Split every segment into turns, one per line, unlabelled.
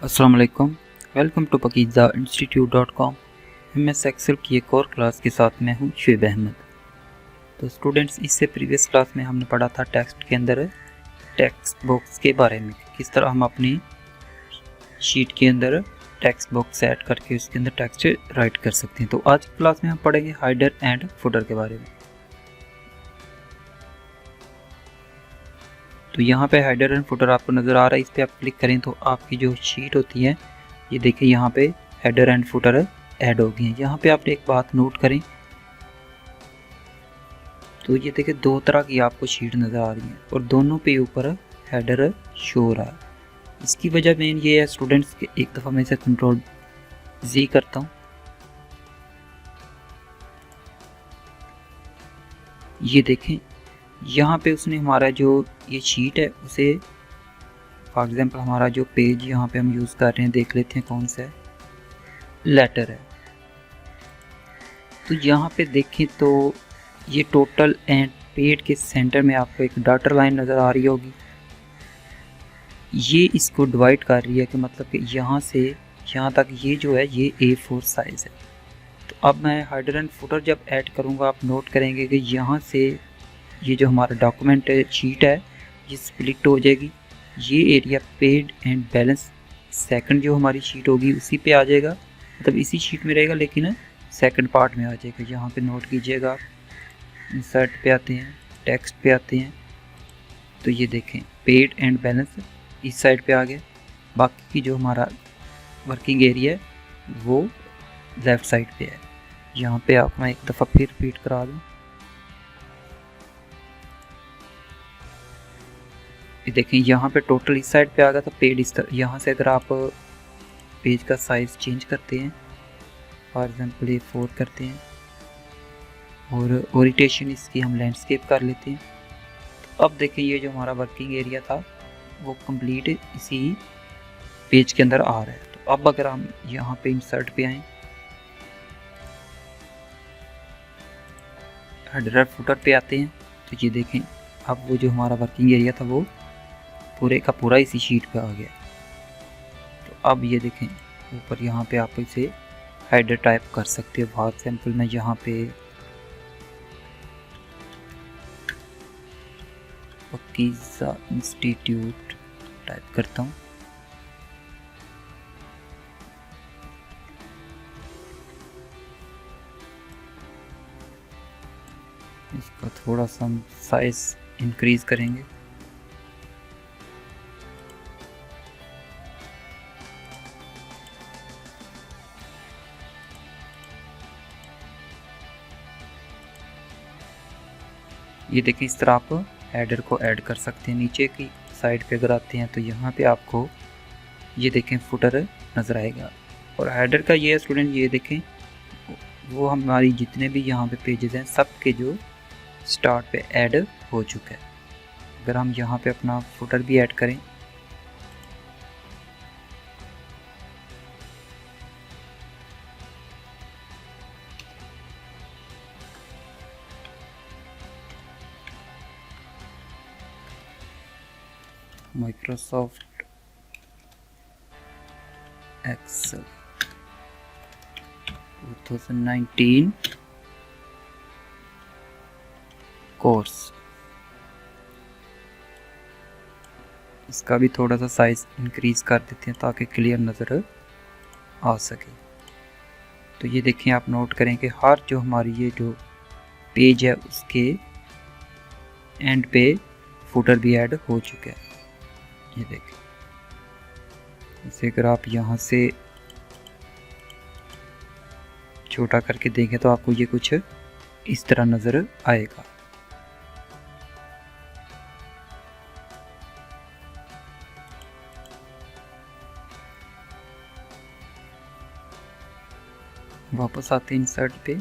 अस्सलाम वालेकुम। Welcome to pakiza-institute.com। MS Excel की एक और क्लास के साथ मैं हूं शुएब अहमद। तो स्टूडेंट्स, इससे प्रीवियस क्लास में हमने पढ़ा था टेक्स्ट के अंदर टेक्स्ट बॉक्स के बारे में, किस तरह हम अपनी शीट के अंदर टेक्स्ट बॉक्स ऐड करके उसके अंदर टेक्स्ट राइट कर सकते हैं। तो आज की क्लास में हम पढ़ेंगे हाइडर एंड फुटर के बारे में। तो यहाँ पे हाइडर एंड फुटर आपको नज़र आ रहा है, इस पर आप क्लिक करें तो आपकी जो शीट होती है, ये देखिए यहाँ पे हेडर एंड फुटर ऐड हो गए हैं। यहाँ पे आप एक बात नोट करें तो ये देखिए दो तरह की आपको शीट नज़र आ रही है और दोनों पे ऊपर हेडर शो हो रहा है। इसकी वजह मेन ये है स्टूडेंट्स कि एक दफ़ा मैं इसे कंट्रोल जी करता हूँ, ये देखें यहाँ पे उसने हमारा जो ये शीट है उसे फॉर एग्जांपल हमारा जो पेज यहाँ पे हम यूज़ कर रहे हैं, देख लेते हैं कौन सा है, लेटर है। तो यहाँ पे देखें तो ये टोटल एंड पेज के सेंटर में आपको एक डॉटर लाइन नज़र आ रही होगी, ये इसको डिवाइड कर रही है कि मतलब कि यहाँ से यहाँ तक ये जो है ये A4 साइज़ है। तो अब मैं हाइडर एंड फुटर जब ऐड करूँगा आप नोट करेंगे कि यहाँ से ये जो हमारा डॉक्यूमेंट शीट है ये स्प्लिट हो जाएगी, ये area paid and balance second जो हमारी शीट होगी उसी पे आ जाएगा, मतलब इसी शीट में रहेगा लेकिन सेकंड पार्ट में आ जाएगा। यहाँ पे नोट कीजिएगा, इंसर्ट पे आते हैं, टेक्स्ट पे आते हैं, तो ये देखें पेड एंड बैलेंस इस साइड पे आ गया, बाकी की जो हमारा वर्किंग एरिया है वो लेफ़्ट साइड पे है। यहाँ पे आप मैं एक दफ़ा फिर रिपीट करा दूँ, ये देखें यहाँ पे टोटल इस साइड पे आ गया था, पेड इस तरह। यहाँ से अगर आप पेज का साइज़ चेंज करते हैं, फॉर एग्जांपल ये 4 करते हैं और ओरिएंटेशन इसकी हम लैंडस्केप कर लेते हैं, तो अब देखें ये जो हमारा वर्किंग एरिया था वो कंप्लीट इसी पेज के अंदर आ रहा है। तो अब अगर हम यहाँ पे इंसर्ट पे आएँ, हेडर फुटर पे आते हैं, तो ये देखें अब वो जो हमारा वर्किंग एरिया था वो पूरे का पूरा इसी शीट पे आ गया। तो अब ये देखें ऊपर यहाँ पे आप इसे हेडर टाइप कर सकते हो। फॉर एग्जांपल मैं यहाँ पे पकीज़ा इंस्टीट्यूट टाइप करता हूँ, इसका थोड़ा सा हम साइज इंक्रीज करेंगे, ये देखिए इस तरह आप हेडर को ऐड कर सकते हैं। नीचे की साइड पे अगर आते हैं तो यहाँ पे आपको ये देखें फुटर नज़र आएगा। और हेडर का ये है स्टूडेंट, ये देखें वो हमारी जितने भी यहाँ पे पेजेस हैं सब के जो स्टार्ट पे ऐड हो चुका है। अगर हम यहाँ पे अपना फुटर भी ऐड करें, माइक्रोसॉफ्ट एक्सेल 2019 कोर्स, इसका भी थोड़ा सा साइज इंक्रीज कर देते हैं ताकि क्लियर नज़र आ सके। तो ये देखें आप नोट करें कि हर जो हमारी ये जो पेज है उसके एंड पे फुटर भी ऐड हो चुका है। ये देखें इसे अगर आप यहाँ से छोटा करके देखें तो आपको ये कुछ इस तरह नज़र आएगा। वापस आते हैं इंसर्ट पे,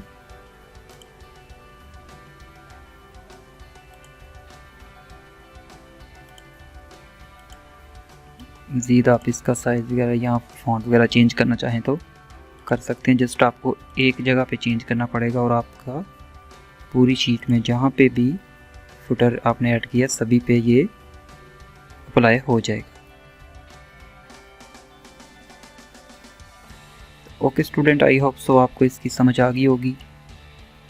मज़ीद आप इसका साइज़ वगैरह या फॉन्ट वगैरह चेंज करना चाहें तो कर सकते हैं। जस्ट आपको एक जगह पे चेंज करना पड़ेगा और आपका पूरी शीट में जहाँ पे भी फुटर आपने ऐड किया सभी पे ये अप्लाई हो जाएगा। Okay student, I hope so आपको इसकी समझ आ गई होगी,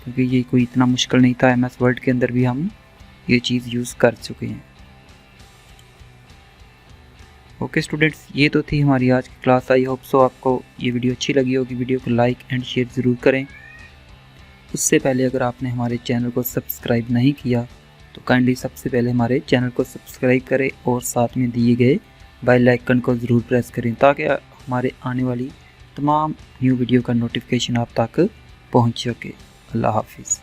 क्योंकि ये कोई इतना मुश्किल नहीं था। MS वर्ड के अंदर भी हम ये चीज़ यूज़ कर चुके हैं। ओके स्टूडेंट्स, ये तो थी हमारी आज की क्लास। आई होप सो आपको ये वीडियो अच्छी लगी होगी। वीडियो को लाइक एंड शेयर ज़रूर करें। उससे पहले अगर आपने हमारे चैनल को सब्सक्राइब नहीं किया तो काइंडली सबसे पहले हमारे चैनल को सब्सक्राइब करें और साथ में दिए गए बेल आइकन को ज़रूर प्रेस करें, ताकि हमारे आने वाली तमाम न्यू वीडियो का नोटिफिकेशन आप तक पहुंच सके। अल्लाह हाफिज़।